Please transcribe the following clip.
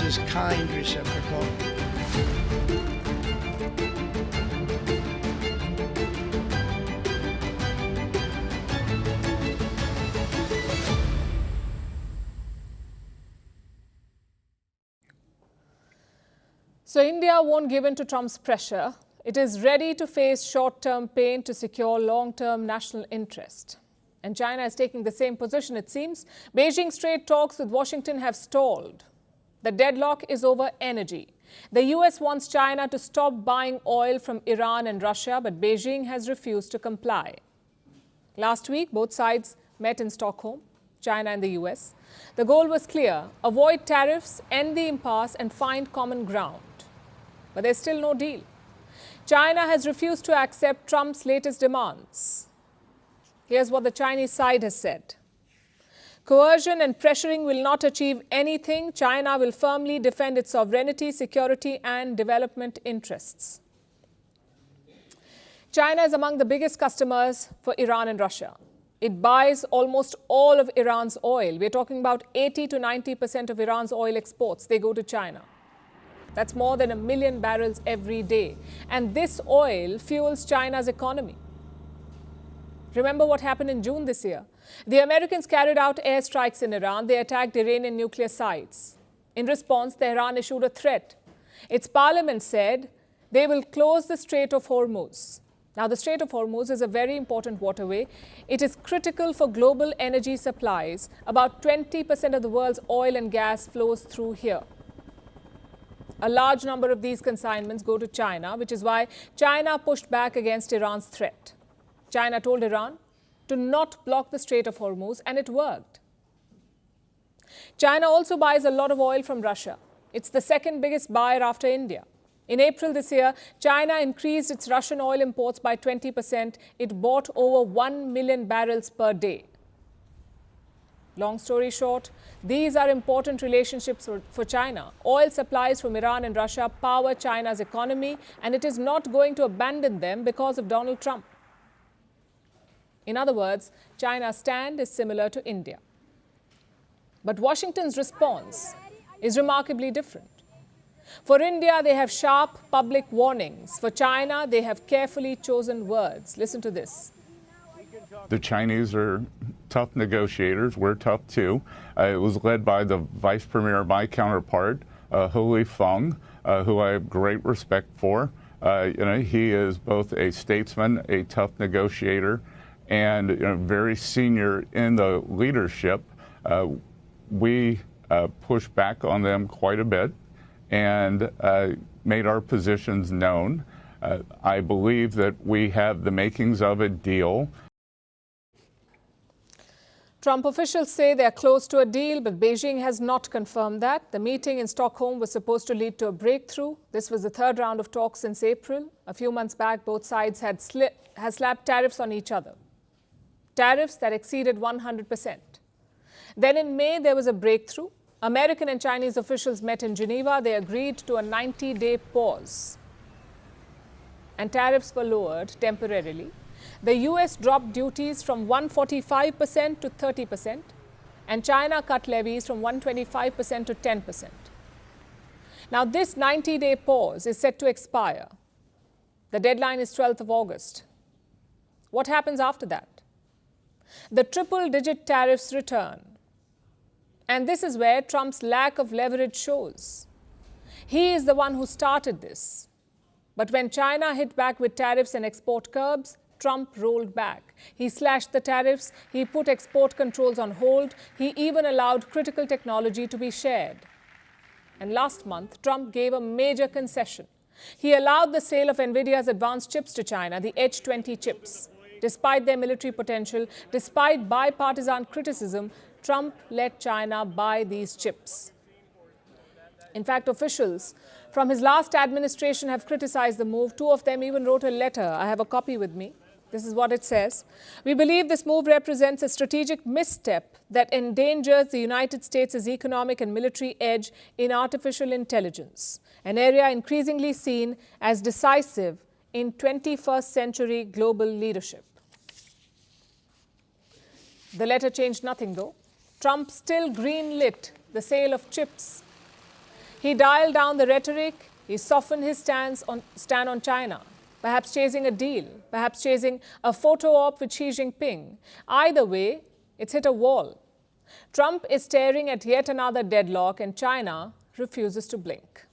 is kind reciprocal. So India won't give in to Trump's pressure. It is ready to face short-term pain to secure long-term national interest. And China is taking the same position, it seems. Beijing's trade talks with Washington have stalled. The deadlock is over energy. The US wants China to stop buying oil from Iran and Russia, but Beijing has refused to comply. Last week, both sides met in Stockholm, China and the US. The goal was clear: avoid tariffs, end the impasse, and find common ground. But there's still no deal. China has refused to accept Trump's latest demands. Here's what the Chinese side has said. Coercion and pressuring will not achieve anything. China will firmly defend its sovereignty, security, and development interests. China is among the biggest customers for Iran and Russia. It buys almost all of Iran's oil. We're talking about 80 to 90% of Iran's oil exports. They go to China. That's more than 1 million barrels every day. And this oil fuels China's economy. Remember what happened in June this year? The Americans carried out airstrikes in Iran. They attacked Iranian nuclear sites. In response, Tehran issued a threat. Its parliament said they will close the Strait of Hormuz. Now, the Strait of Hormuz is a very important waterway. It is critical for global energy supplies. About 20% of the world's oil and gas flows through here. A large number of these consignments go to China, which is why China pushed back against Iran's threat. China told Iran to not block the Strait of Hormuz, and it worked. China also buys a lot of oil from Russia. It's the second biggest buyer after India. In April this year, China increased its Russian oil imports by 20%. It bought over 1 million barrels per day. Long story short, these are important relationships for China. Oil supplies from Iran and Russia power China's economy, and it is not going to abandon them because of Donald Trump. In other words, China's stand is similar to India. But Washington's response is remarkably different. For India, they have sharp public warnings. For China, they have carefully chosen words. Listen to this. The Chinese are tough negotiators. We're tough too. It was led by the vice premier, my counterpart, Hu Feng, who I have great respect for. He is both a statesman, a tough negotiator, and very senior in the leadership. We pushed back on them quite a bit and made our positions known. I believe that we have the makings of a deal. Trump officials say they are close to a deal, but Beijing has not confirmed that. The meeting in Stockholm was supposed to lead to a breakthrough. This was the third round of talks since April. A few months back, both sides had slapped tariffs on each other. Tariffs that exceeded 100%. Then in May, there was a breakthrough. American and Chinese officials met in Geneva. They agreed to a 90-day pause. And tariffs were lowered temporarily. The US dropped duties from 145% to 30%, and China cut levies from 125% to 10%. Now, this 90-day pause is set to expire. The deadline is 12th of August. What happens after that? The triple-digit tariffs return. And this is where Trump's lack of leverage shows. He is the one who started this. But when China hit back with tariffs and export curbs, Trump rolled back. He slashed the tariffs, he put export controls on hold, he even allowed critical technology to be shared. And last month, Trump gave a major concession. He allowed the sale of Nvidia's advanced chips to China, the H20 chips. Despite their military potential, despite bipartisan criticism, Trump let China buy these chips. In fact, officials from his last administration have criticized the move. Two of them even wrote a letter. I have a copy with me. This is what it says. We believe this move represents a strategic misstep that endangers the United States' economic and military edge in artificial intelligence, an area increasingly seen as decisive in 21st century global leadership. The letter changed nothing, though. Trump still greenlit the sale of chips. He dialed down the rhetoric. He softened his stand on China, perhaps chasing a deal, perhaps chasing a photo op with Xi Jinping. Either way, it's hit a wall. Trump is staring at yet another deadlock, and China refuses to blink.